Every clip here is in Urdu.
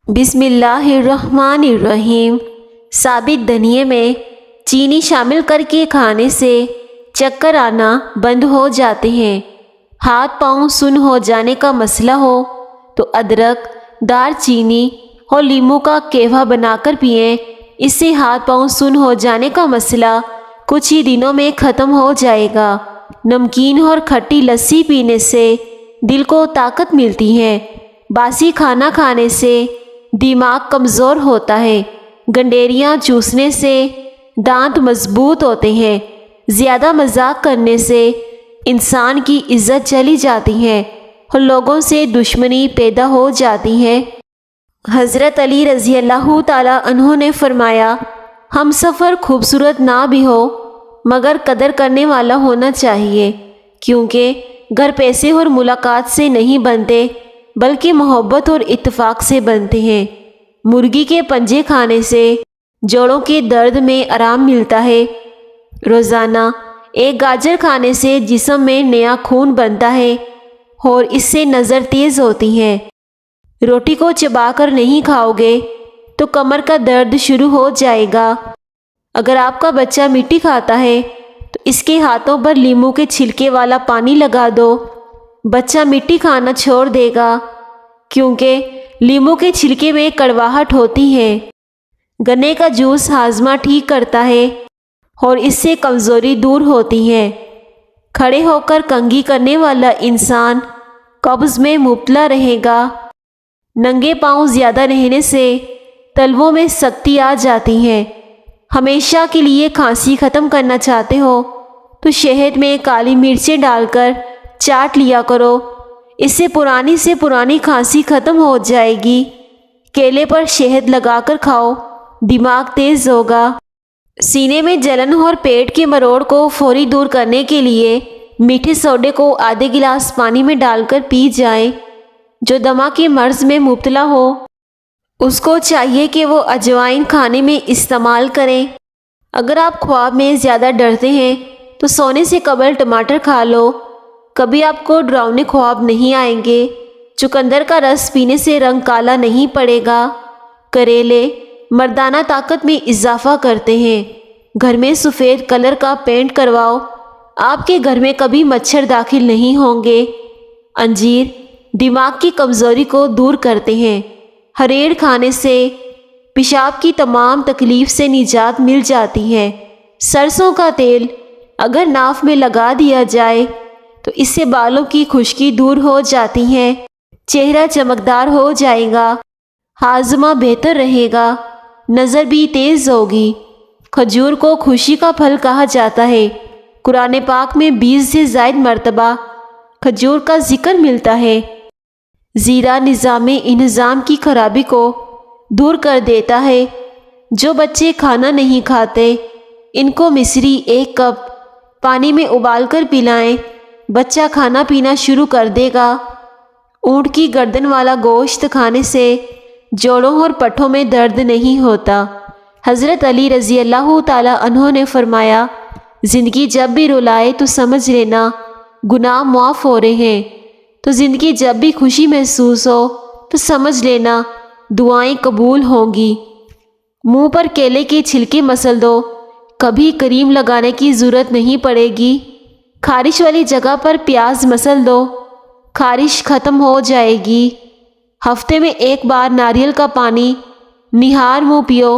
بسم اللہ الرحمن الرحیم۔ ثابت دھنیے میں چینی شامل کر کے کھانے سے چکر آنا بند ہو جاتے ہیں۔ ہاتھ پاؤں سن ہو جانے کا مسئلہ ہو تو ادرک، دار چینی اور لیموں کا قہوہ بنا کر پئیں۔ اس سے ہاتھ پاؤں سن ہو جانے کا مسئلہ کچھ ہی دنوں میں ختم ہو جائے گا۔ نمکین اور کھٹی لسی پینے سے دل کو طاقت ملتی ہے۔ باسی کھانا کھانے سے دماغ کمزور ہوتا ہے۔ گنڈیریاں چوسنے سے دانت مضبوط ہوتے ہیں۔ زیادہ مذاق کرنے سے انسان کی عزت چلی جاتی ہے اور لوگوں سے دشمنی پیدا ہو جاتی ہے۔ حضرت علی رضی اللہ تعالیٰ عنہ نے فرمایا، ہم سفر خوبصورت نہ بھی ہو مگر قدر کرنے والا ہونا چاہیے، کیونکہ گھر پیسے اور ملاقات سے نہیں بنتے بلکہ محبت اور اتفاق سے بنتے ہیں۔ مرغی کے پنجے کھانے سے جوڑوں کے درد میں آرام ملتا ہے۔ روزانہ ایک گاجر کھانے سے جسم میں نیا خون بنتا ہے اور اس سے نظر تیز ہوتی ہے۔ روٹی کو چبا کر نہیں کھاؤ گے تو کمر کا درد شروع ہو جائے گا۔ اگر آپ کا بچہ مٹی کھاتا ہے تو اس کے ہاتھوں پر لیموں کے چھلکے والا پانی لگا دو، بچہ مٹی کھانا چھوڑ دے گا، کیونکہ لیموں کے چھلکے میں کڑواہٹ ہوتی ہے۔ گنے کا جوس ہاضمہ ٹھیک کرتا ہے اور اس سے کمزوری دور ہوتی ہے۔ کھڑے ہو کر کنگھی کرنے والا انسان قبض میں مبتلا رہے گا۔ ننگے پاؤں زیادہ رہنے سے تلووں میں سختی آ جاتی ہے۔ ہمیشہ کے لیے کھانسی ختم کرنا چاہتے ہو تو شہد میں کالی مرچیں ڈال کر چاٹ لیا کرو، اس سے پرانی کھانسی ختم ہو جائے گی۔ کیلے پر شہد لگا کر کھاؤ، دماغ تیز ہوگا۔ سینے میں جلن اور پیٹ کے مروڑ کو فوری دور کرنے کے لیے میٹھے سوڈے کو آدھے گلاس پانی میں ڈال کر پی جائیں۔ جو دمہ کے مرض میں مبتلا ہو اس کو چاہیے کہ وہ اجوائن کھانے میں استعمال کریں۔ اگر آپ خواب میں زیادہ ڈرتے ہیں تو سونے سے قبل ٹماٹر کھا لو، کبھی آپ کو ڈراؤنے خواب نہیں آئیں گے۔ چقندر کا رس پینے سے رنگ کالا نہیں پڑے گا۔ کریلے مردانہ طاقت میں اضافہ کرتے ہیں۔ گھر میں سفید کلر کا پینٹ کرواؤ، آپ کے گھر میں کبھی مچھر داخل نہیں ہوں گے۔ انجیر دماغ کی کمزوری کو دور کرتے ہیں۔ ہریڑ کھانے سے پیشاب کی تمام تکلیف سے نجات مل جاتی ہے۔ سرسوں کا تیل اگر ناف میں لگا دیا جائے تو اس سے بالوں کی خشکی دور ہو جاتی ہے، چہرہ چمکدار ہو جائے گا، ہاضمہ بہتر رہے گا، نظر بھی تیز ہوگی۔ کھجور کو خوشی کا پھل کہا جاتا ہے۔ قرآن پاک میں 20 سے زائد مرتبہ کھجور کا ذکر ملتا ہے۔ زیرہ نظام انہضام کی خرابی کو دور کر دیتا ہے۔ جو بچے کھانا نہیں کھاتے ان کو مصری 1 کپ پانی میں ابال کر پلائیں، بچہ کھانا پینا شروع کر دے گا۔ اونٹ کی گردن والا گوشت کھانے سے جوڑوں اور پٹھوں میں درد نہیں ہوتا۔ حضرت علی رضی اللہ تعالیٰ عنہ نے فرمایا، زندگی جب بھی رلائے تو سمجھ لینا گناہ معاف ہو رہے ہیں، تو زندگی جب بھی خوشی محسوس ہو تو سمجھ لینا دعائیں قبول ہوں گی۔ منہ پر کیلے کے چھلکے مسل دو، کبھی کریم لگانے کی ضرورت نہیں پڑے گی۔ خارش والی جگہ پر پیاز مسل دو، خارش ختم ہو جائے گی۔ ہفتے میں 1 بار ناریل کا پانی نہار منہ پیو،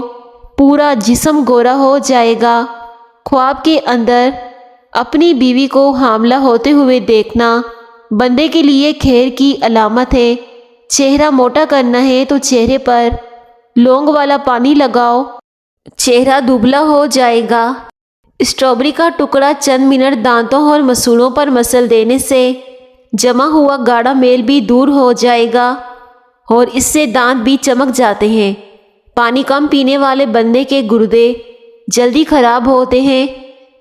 پورا جسم گورا ہو جائے گا۔ خواب کے اندر اپنی بیوی کو حاملہ ہوتے ہوئے دیکھنا بندے کے لیے خیر کی علامت ہے۔ چہرہ موٹا کرنا ہے تو چہرے پر لونگ والا پانی لگاؤ، چہرہ دبلا ہو جائے گا۔ اسٹرابری کا ٹکڑا چند منٹ دانتوں اور مسوڑوں پر مسل دینے سے جمع ہوا گاڑھا میل بھی دور ہو جائے گا اور اس سے دانت بھی چمک جاتے ہیں۔ پانی کم پینے والے بندے کے گردے جلدی خراب ہوتے ہیں۔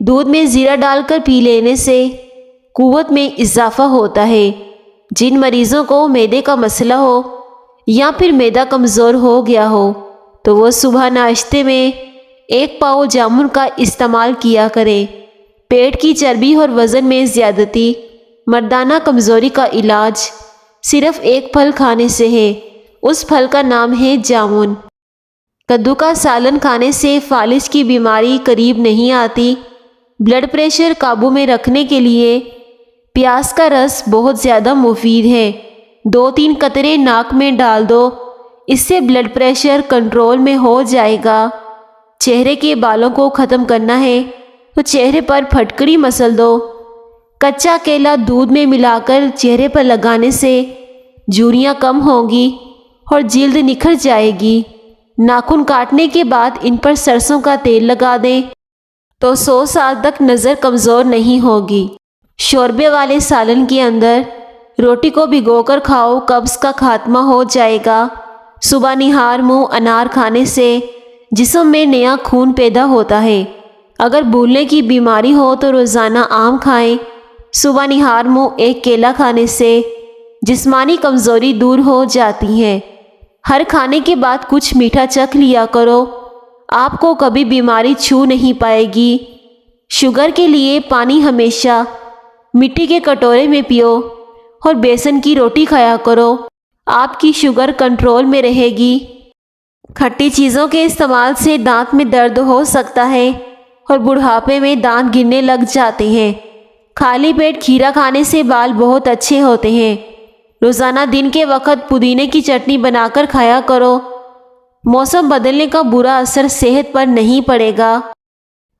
دودھ میں زیرہ ڈال کر پی لینے سے قوت میں اضافہ ہوتا ہے۔ جن مریضوں کو معدے کا مسئلہ ہو یا پھر معدہ کمزور ہو گیا ہو تو وہ صبح ناشتے میں 1 پاؤ جامن کا استعمال کیا کریں۔ پیٹ کی چربی اور وزن میں زیادتی، مردانہ کمزوری کا علاج صرف 1 پھل کھانے سے ہے، اس پھل کا نام ہے جامن۔ کدو کا سالن کھانے سے فالج کی بیماری قریب نہیں آتی۔ بلڈ پریشر قابو میں رکھنے کے لیے پیاز کا رس بہت زیادہ مفید ہے۔ 2-3 قطرے ناک میں ڈال دو، اس سے بلڈ پریشر کنٹرول میں ہو جائے گا۔ چہرے کے بالوں کو ختم کرنا ہے تو چہرے پر پھٹکڑی مسل دو۔ کچا کیلا دودھ میں ملا کر چہرے پر لگانے سے جھریاں کم ہوں گی اور جلد نکھر جائے گی۔ ناخن کاٹنے کے بعد ان پر سرسوں کا تیل لگا دیں تو 100 سال تک نظر کمزور نہیں ہوگی۔ شوربے والے سالن کے اندر روٹی کو بھگو کر کھاؤ، قبض کا خاتمہ ہو جائے گا۔ صبح نہار منہ انار کھانے سے جسم میں نیا خون پیدا ہوتا ہے۔ اگر بھولنے کی بیماری ہو تو روزانہ آم کھائیں۔ صبح نہار منہ ایک کیلا کھانے سے جسمانی کمزوری دور ہو جاتی ہے۔ ہر کھانے کے بعد کچھ میٹھا چکھ لیا کرو، آپ کو کبھی بیماری چھو نہیں پائے گی۔ شوگر کے لیے پانی ہمیشہ مٹی کے کٹورے میں پیو اور بیسن کی روٹی کھایا کرو، آپ کی شوگر کنٹرول میں رہے گی۔ کھٹی چیزوں کے استعمال سے دانت میں درد ہو سکتا ہے اور بڑھاپے میں دانت گرنے لگ جاتے ہیں۔ خالی پیٹ کھیرا کھانے سے بال بہت اچھے ہوتے ہیں۔ روزانہ دن کے وقت پودینے کی چٹنی بنا کر کھایا کرو۔ موسم بدلنے کا برا اثر صحت پر نہیں پڑے گا۔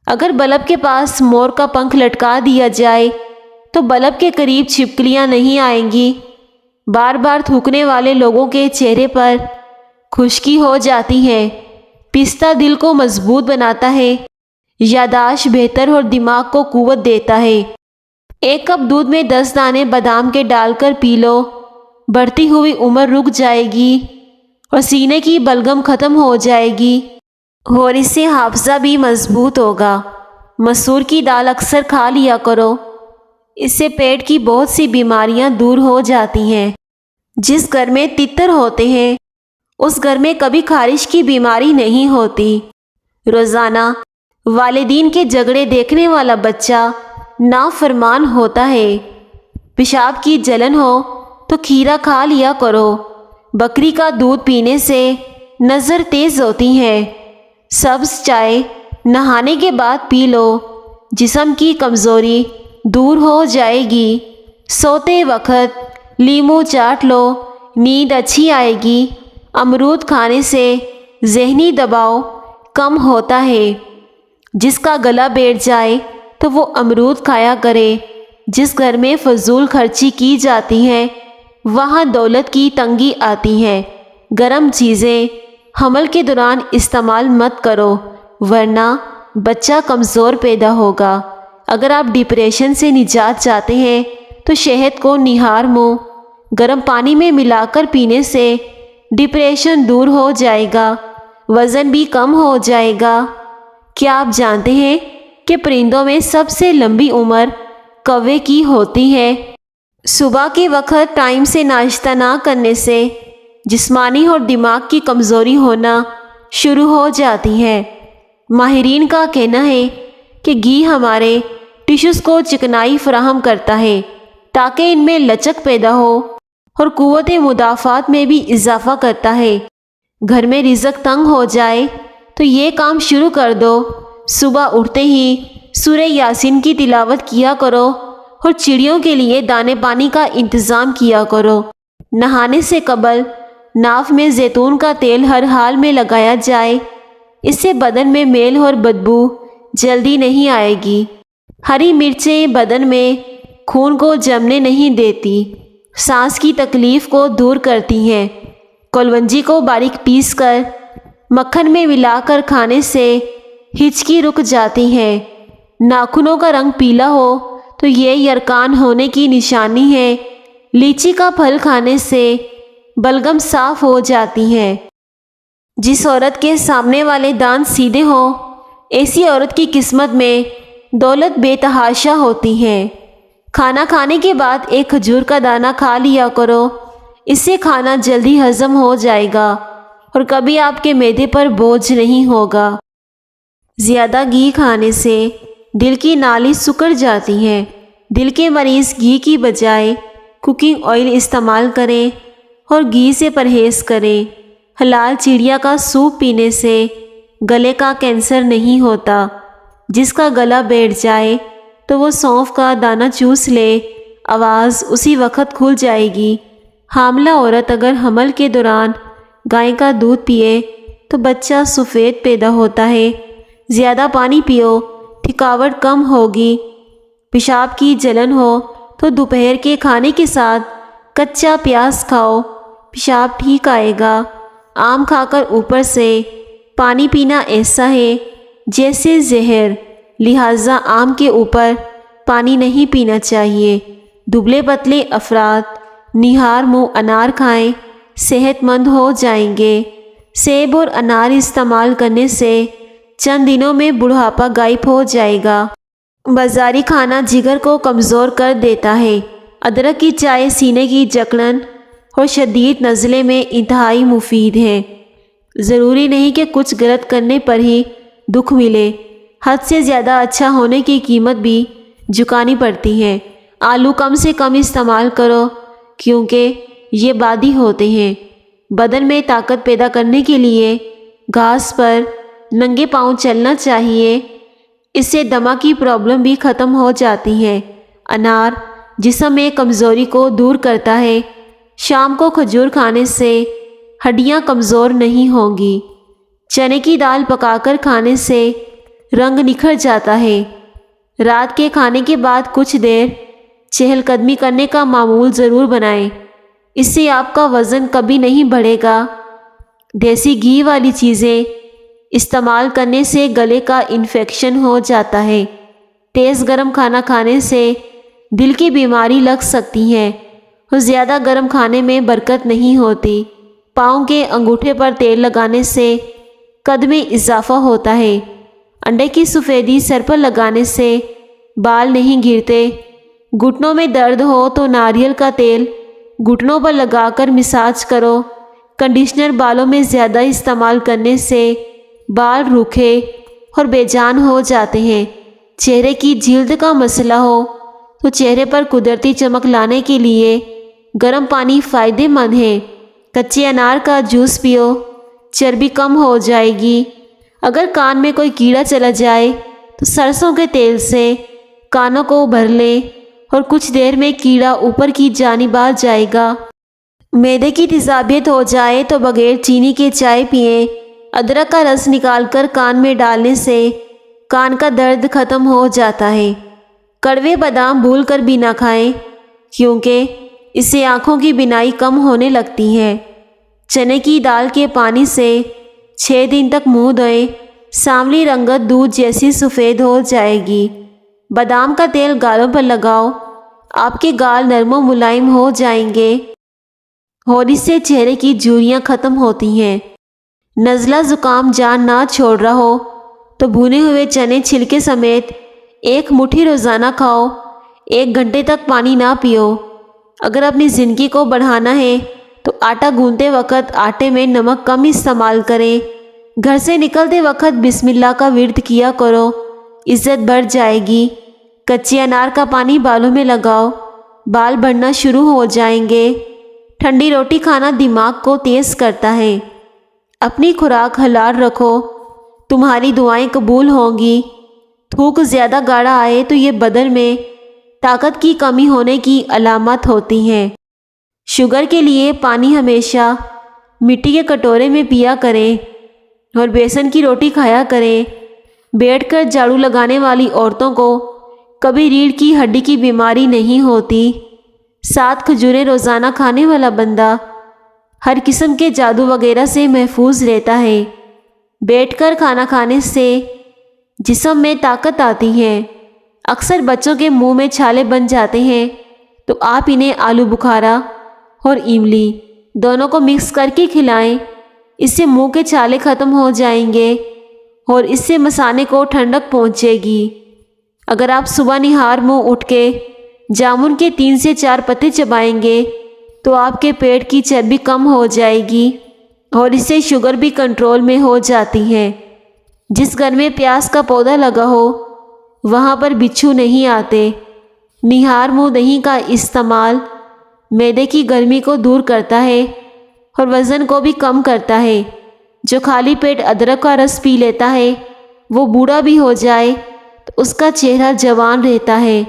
اگر بلب کے پاس مور کا پنکھ لٹکا دیا جائے تو بلب کے قریب چھپکلیاں نہیں آئیں گی۔ بار بار تھوکنے والے لوگوں کے چہرے پر خشکی ہو جاتی ہے۔ پستہ دل کو مضبوط بناتا ہے، یادداشت بہتر اور دماغ کو قوت دیتا ہے۔ 1 کپ دودھ میں 10 دانے بادام کے ڈال کر پی لو، بڑھتی ہوئی عمر رک جائے گی اور سینے کی بلغم ختم ہو جائے گی اور اس سے حافظہ بھی مضبوط ہوگا۔ مسور کی دال اکثر کھا لیا کرو، اس سے پیٹ کی بہت سی بیماریاں دور ہو جاتی ہیں۔ جس گھر میں تتر ہوتے ہیں اس گھر میں کبھی خارش کی بیماری نہیں ہوتی۔ روزانہ والدین کے جھگڑے دیکھنے والا بچہ نافرمان ہوتا ہے۔ پیشاب کی جلن ہو تو کھیرا کھا لیا کرو۔ بکری کا دودھ پینے سے نظر تیز ہوتی ہے۔ سبز چائے نہانے کے بعد پی لو، جسم کی کمزوری دور ہو جائے گی۔ سوتے وقت لیمو چاٹ لو، نیند اچھی آئے گی۔ امرود کھانے سے ذہنی دباؤ کم ہوتا ہے۔ جس کا گلا بیٹھ جائے تو وہ امرود کھایا کرے۔ جس گھر میں فضول خرچی کی جاتی ہے وہاں دولت کی تنگی آتی ہے۔ گرم چیزیں حمل کے دوران استعمال مت کرو ورنہ بچہ کمزور پیدا ہوگا۔ اگر آپ ڈپریشن سے نجات چاہتے ہیں تو شہد کو نہار منہ گرم پانی میں ملا کر پینے سے ڈپریشن دور ہو جائے گا، وزن بھی کم ہو جائے گا۔ کیا آپ جانتے ہیں کہ پرندوں میں سب سے لمبی عمر کوے کی ہوتی ہے؟ صبح کے وقت ٹائم سے ناشتہ نہ کرنے سے جسمانی اور دماغ کی کمزوری ہونا شروع ہو جاتی ہے۔ ماہرین کا کہنا ہے کہ گھی ہمارے ٹشوز کو چکنائی فراہم کرتا ہے تاکہ ان میں لچک پیدا ہو اور قوت مدافعت میں بھی اضافہ کرتا ہے۔ گھر میں رزق تنگ ہو جائے تو یہ کام شروع کر دو، صبح اٹھتے ہی سورہ یاسین کی تلاوت کیا کرو اور چڑیوں کے لیے دانے پانی کا انتظام کیا کرو۔ نہانے سے قبل ناف میں زیتون کا تیل ہر حال میں لگایا جائے، اس سے بدن میں میل اور بدبو جلدی نہیں آئے گی۔ ہری مرچیں بدن میں خون کو جمنے نہیں دیتی، سانس کی تکلیف کو دور کرتی ہیں۔ کلونجی کو باریک پیس کر مکھن میں ملا کر کھانے سے ہچکی رک جاتی ہے۔ ناخنوں کا رنگ پیلا ہو تو یہ یرکان ہونے کی نشانی ہے۔ لیچی کا پھل کھانے سے بلغم صاف ہو جاتی ہے۔ جس عورت کے سامنے والے دانت سیدھے ہوں ایسی عورت کی قسمت میں دولت بے تحاشا ہوتی ہے۔ کھانا کھانے کے بعد ایک کھجور کا دانہ کھا لیا کرو، اس سے کھانا جلدی ہضم ہو جائے گا اور کبھی آپ کے معدے پر بوجھ نہیں ہوگا۔ زیادہ گھی کھانے سے دل کی نالی سکڑ جاتی ہے۔ دل کے مریض گھی کی بجائے کوکنگ آئل استعمال کریں۔ اور گھی سے پرہیز کریں۔ حلال چڑیا کا سوپ پینے سے گلے کا کینسر نہیں ہوتا۔ جس کا گلا بیٹھ جائے تو وہ سونف کا دانہ چوس لے، آواز اسی وقت کھل جائے گی۔ حاملہ عورت اگر حمل کے دوران گائے کا دودھ پیے تو بچہ سفید پیدا ہوتا ہے۔ زیادہ پانی پیو، تھکاوٹ کم ہوگی۔ پیشاب کی جلن ہو تو دوپہر کے کھانے کے ساتھ کچا پیاز کھاؤ، پیشاب ٹھیک آئے گا۔ آم کھا کر اوپر سے پانی پینا ایسا ہے جیسے زہر، لہٰذا آم کے اوپر پانی نہیں پینا چاہیے۔ دبلے پتلے افراد نہار منہ انار کھائیں، صحت مند ہو جائیں گے۔ سیب اور انار استعمال کرنے سے چند دنوں میں بڑھاپا غائب ہو جائے گا۔ بازاری کھانا جگر کو کمزور کر دیتا ہے۔ ادرک کی چائے سینے کی جکڑن اور شدید نزلے میں انتہائی مفید ہے۔ ضروری نہیں کہ کچھ غلط کرنے پر ہی دکھ ملے، حد سے زیادہ اچھا ہونے کی قیمت بھی چکانی پڑتی ہے۔ آلو کم سے کم استعمال کرو کیونکہ یہ بادی ہوتے ہیں۔ بدن میں طاقت پیدا کرنے کے لیے گھاس پر ننگے پاؤں چلنا چاہیے، اس سے دمہ کی پرابلم بھی ختم ہو جاتی ہے۔ انار جسم میں کمزوری کو دور کرتا ہے۔ شام کو کھجور کھانے سے ہڈیاں کمزور نہیں ہوں گی۔ چنے کی دال پکا کر کھانے سے رنگ نکھر جاتا ہے۔ رات کے کھانے کے بعد کچھ دیر چہل قدمی کرنے کا معمول ضرور بنائیں، اس سے آپ کا وزن کبھی نہیں بڑھے گا۔ دیسی گھی والی چیزیں استعمال کرنے سے گلے کا انفیکشن ہو جاتا ہے۔ تیز گرم کھانا کھانے سے دل کی بیماری لگ سکتی ہے اور زیادہ گرم کھانے میں برکت نہیں ہوتی۔ پاؤں کے انگوٹھے پر تیل لگانے سے قد میں اضافہ ہوتا ہے۔ انڈے کی سفیدی سر پر لگانے سے بال نہیں گرتے۔ گھٹنوں میں درد ہو تو ناریل کا تیل گھٹنوں پر لگا کر مساج کرو۔ کنڈیشنر بالوں میں زیادہ استعمال کرنے سے بال روکھے اور بے جان ہو جاتے ہیں۔ چہرے کی جلد کا مسئلہ ہو تو چہرے پر قدرتی چمک لانے کے لیے گرم پانی فائدہ مند ہے۔ کچے انار کا جوس پیو، چربی کم ہو جائے گی۔ اگر کان میں کوئی کیڑا چلا جائے تو سرسوں کے تیل سے کانوں کو بھر لیں اور کچھ دیر میں کیڑا اوپر کی جانب آ جائے گا۔ معدے کی تیزابیت ہو جائے تو بغیر چینی کے چائے پئیں۔ ادرک کا رس نکال کر کان میں ڈالنے سے کان کا درد ختم ہو جاتا ہے۔ کڑوے بادام بھول کر بھی نہ کھائیں کیونکہ اس سے آنکھوں کی بینائی کم ہونے لگتی ہے۔ چنے کی دال کے پانی سے 6 دن تک منہ دھوئیں، سانولی رنگت دودھ جیسی سفید ہو جائے گی۔ بادام کا تیل گالوں پر لگاؤ، آپ کے گال نرم و ملائم ہو جائیں گے اور اس سے چہرے کی جھریاں ختم ہوتی ہیں۔ نزلہ زکام جان نہ چھوڑ رہا ہو تو بھنے ہوئے چنے چھلکے سمیت 1 مٹھی روزانہ کھاؤ۔ 1 گھنٹے تک پانی نہ پیو۔ اگر اپنی زندگی کو بڑھانا ہے تو آٹا گوندتے وقت آٹے میں نمک کم استعمال کریں۔ گھر سے نکلتے وقت بسم اللہ کا ورد کیا کرو، عزت بڑھ جائے گی۔ کچے انار کا پانی بالوں میں لگاؤ، بال بڑھنا شروع ہو جائیں گے۔ ٹھنڈی روٹی کھانا دماغ کو تیز کرتا ہے۔ اپنی خوراک حلال رکھو، تمہاری دعائیں قبول ہوں گی۔ تھوک زیادہ گاڑھا آئے تو یہ بدن میں طاقت کی کمی ہونے کی علامت ہوتی ہیں۔ شوگر کے لیے پانی ہمیشہ مٹی کے کٹورے میں پیا کریں اور بیسن کی روٹی کھایا کریں۔ بیٹھ کر جھاڑو لگانے والی عورتوں کو کبھی ریڑھ کی ہڈی کی بیماری نہیں ہوتی۔ 7 کھجوریں روزانہ کھانے والا بندہ ہر قسم کے جادو وغیرہ سے محفوظ رہتا ہے۔ بیٹھ کر کھانا کھانے سے جسم میں طاقت آتی ہے۔ اکثر بچوں کے منہ میں چھالے بن جاتے ہیں تو آپ انہیں آلو بخارا اور املی دونوں کو مکس کر کے کھلائیں، اس سے منہ کے چھالے ختم ہو جائیں گے اور اس سے مثانے کو ٹھنڈک پہنچے گی۔ اگر آپ صبح نہار منہ اٹھ کے جامن کے 3 سے 4 پتے چبائیں گے تو آپ کے پیٹ کی چربی کم ہو جائے گی اور اس سے شوگر بھی کنٹرول میں ہو جاتی ہے۔ جس گھر میں پیاز کا پودا لگا ہو وہاں پر بچھو نہیں آتے۔ نہار منہ دہی کا استعمال معدے کی گرمی کو دور کرتا ہے اور وزن کو بھی کم کرتا ہے۔ جو خالی پیٹ ادرک کا رس پی لیتا ہے وہ بوڑھا بھی ہو جائے تو اس کا چہرہ جوان رہتا ہے۔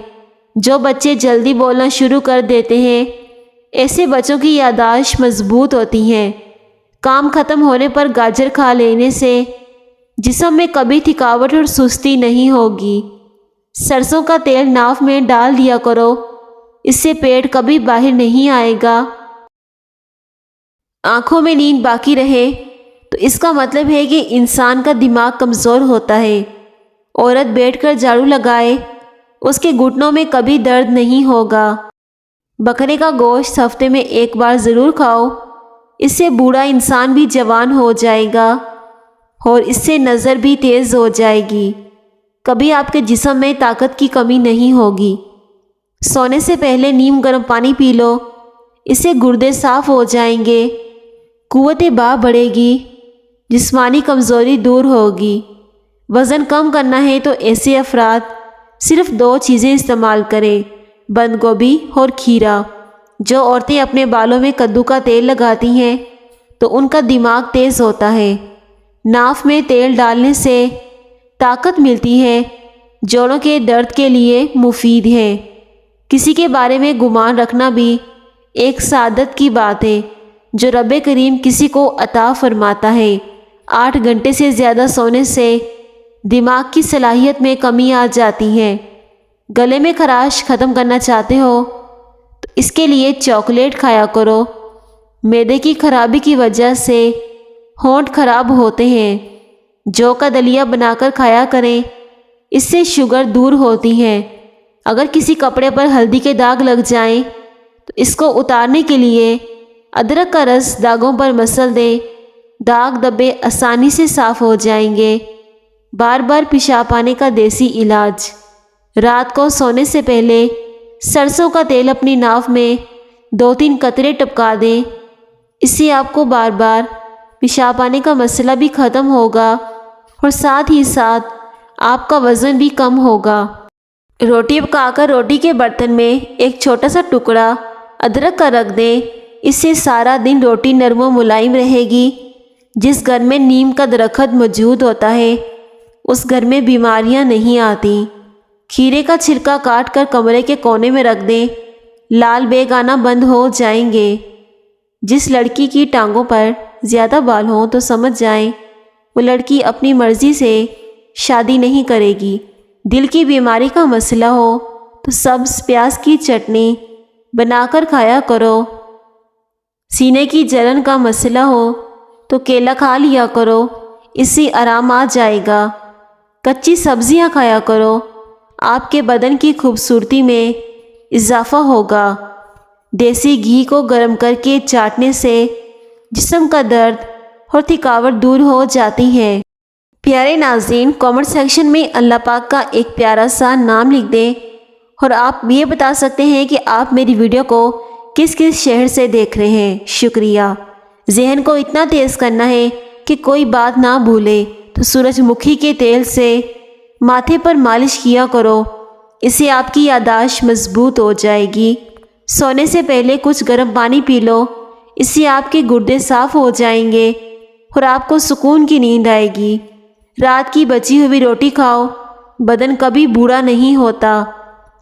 جو بچے جلدی بولنا شروع کر دیتے ہیں ایسے بچوں کی یادداشت مضبوط ہوتی ہے۔ کام ختم ہونے پر گاجر کھا لینے سے جسم میں کبھی تھکاوٹ اور سستی نہیں ہوگی۔ سرسوں کا تیل ناف میں ڈال دیا کرو، اس سے پیٹ کبھی باہر نہیں آئے گا۔ آنکھوں میں نیند باقی رہے تو اس کا مطلب ہے کہ انسان کا دماغ کمزور ہوتا ہے۔ عورت بیٹھ کر جھاڑو لگائے اس کے گھٹنوں میں کبھی درد نہیں ہوگا۔ بکرے کا گوشت ہفتے میں ایک بار ضرور کھاؤ، اس سے بوڑھا انسان بھی جوان ہو جائے گا اور اس سے نظر بھی تیز ہو جائے گی۔ کبھی آپ کے جسم میں طاقت کی کمی نہیں ہوگی۔ سونے سے پہلے نیم گرم پانی پی لو، اس سے گردے صاف ہو جائیں گے، قوت باہ بڑھے گی، جسمانی کمزوری دور ہوگی۔ وزن کم کرنا ہے تو ایسے افراد صرف 2 چیزیں استعمال کریں، بند گوبھی اور کھیرا۔ جو عورتیں اپنے بالوں میں کدو کا تیل لگاتی ہیں تو ان کا دماغ تیز ہوتا ہے۔ ناف میں تیل ڈالنے سے طاقت ملتی ہے، جوڑوں کے درد کے لیے مفید ہے۔ کسی کے بارے میں گمان رکھنا بھی ایک سعادت کی بات ہے جو رب کریم کسی کو عطا فرماتا ہے۔ 8 گھنٹے سے زیادہ سونے سے دماغ کی صلاحیت میں کمی آ جاتی ہے۔ گلے میں خراش ختم کرنا چاہتے ہو تو اس کے لیے چاکلیٹ کھایا کرو۔ معدے کی خرابی کی وجہ سے ہونٹ خراب ہوتے ہیں، جو کا دلیا بنا کر کھایا کریں، اس سے شوگر دور ہوتی ہے۔ اگر کسی کپڑے پر ہلدی کے داغ لگ جائیں تو اس کو اتارنے کے لیے ادرک کا رس داغوں پر مسل دیں، داغ دبے آسانی سے صاف ہو جائیں گے۔ بار بار پیشاب آنے کا دیسی علاج: رات کو سونے سے پہلے سرسوں کا تیل اپنی ناف میں 2-3 قطرے ٹپکا دیں، اس سے آپ کو بار بار پیشاب آنے کا مسئلہ بھی ختم ہوگا اور ساتھ ہی ساتھ آپ کا وزن بھی کم ہوگا۔ روٹی پکا کر روٹی کے برتن میں ایک چھوٹا سا ٹکڑا ادرک کا رکھ دیں، اس سے سارا دن روٹی نرم و ملائم رہے گی۔ جس گھر میں نیم کا درخت موجود ہوتا ہے اس گھر میں بیماریاں نہیں آتی۔ کھیرے کا چھلکا کاٹ کر کمرے کے کونے میں رکھ دیں، لال بیگ آنا بند ہو جائیں گے۔ جس لڑکی کی ٹانگوں پر زیادہ بال ہوں تو سمجھ جائیں وہ لڑکی اپنی مرضی سے شادی نہیں کرے گی۔ دل کی بیماری کا مسئلہ ہو تو سبز پیاز کی چٹنی بنا کر کھایا کرو۔ سینے کی جلن کا مسئلہ ہو تو کیلا کھا لیا کرو، اس سے آرام آ جائے گا۔ کچی سبزیاں کھایا کرو، آپ کے بدن کی خوبصورتی میں اضافہ ہوگا۔ دیسی گھی کو گرم کر کے چاٹنے سے جسم کا درد اور تھکاوٹ دور ہو جاتی ہے۔ پیارے ناظرین، کامنٹ سیکشن میں اللہ پاک کا ایک پیارا سا نام لکھ دیں اور آپ یہ بتا سکتے ہیں کہ آپ میری ویڈیو کو کس کس شہر سے دیکھ رہے ہیں۔ شکریہ۔ ذہن کو اتنا تیز کرنا ہے کہ کوئی بات نہ بھولے تو سورج مکھی کے تیل سے ماتھے پر مالش کیا کرو، اس سے آپ کی یادداشت مضبوط ہو جائے گی۔ سونے سے پہلے کچھ گرم پانی پی لو، اس سے آپ کے گردے صاف ہو جائیں گے اور آپ کو سکون کی نیند آئے گی۔ رات کی بچی ہوئی روٹی کھاؤ، بدن کبھی بوڑھا نہیں ہوتا۔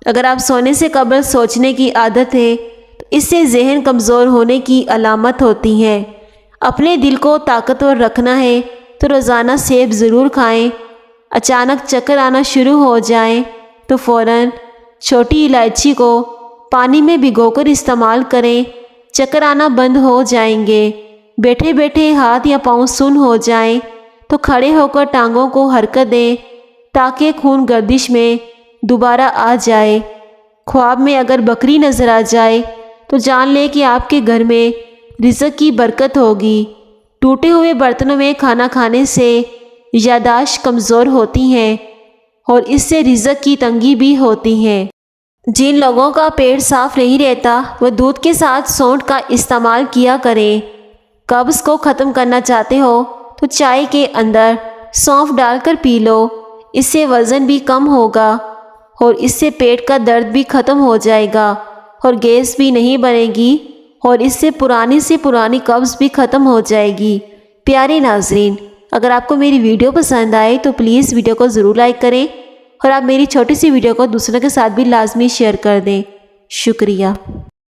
اگر آپ سونے سے قبل سوچنے کی عادت ہے تو اس سے ذہن کمزور ہونے کی علامت ہوتی ہے۔ اپنے دل کو طاقتور رکھنا ہے تو روزانہ سیب ضرور کھائیں۔ اچانک چکر آنا شروع ہو جائیں تو فوراً چھوٹی الائچی کو پانی میں بھگو کر استعمال کریں، چکر آنا بند ہو جائیں گے۔ بیٹھے بیٹھے ہاتھ یا پاؤں سن ہو جائیں تو کھڑے ہو کر ٹانگوں کو حرکت دیں تاکہ خون گردش میں دوبارہ آ جائے۔ خواب میں اگر بکری نظر آ جائے تو جان لیں کہ آپ کے گھر میں رزق کی برکت ہوگی۔ ٹوٹے ہوئے برتنوں میں کھانا کھانے سے یادداشت کمزور ہوتی ہے اور اس سے رزق کی تنگی بھی ہوتی ہے۔ جن لوگوں کا پیٹ صاف نہیں رہتا وہ دودھ کے ساتھ سونٹ کا استعمال کیا کریں۔ قبض کو ختم کرنا چاہتے ہو تو چائے کے اندر سونف ڈال کر پی لو، اس سے وزن بھی کم ہوگا اور اس سے پیٹ کا درد بھی ختم ہو جائے گا اور گیس بھی نہیں بنے گی اور اس سے پرانی قبض بھی ختم ہو جائے گی۔ پیارے ناظرین، اگر آپ کو میری ویڈیو پسند آئے تو پلیز ویڈیو کو ضرور لائک کریں اور آپ میری چھوٹی سی ویڈیو کو دوسروں کے ساتھ بھی لازمی شیئر کر دیں۔ شکریہ۔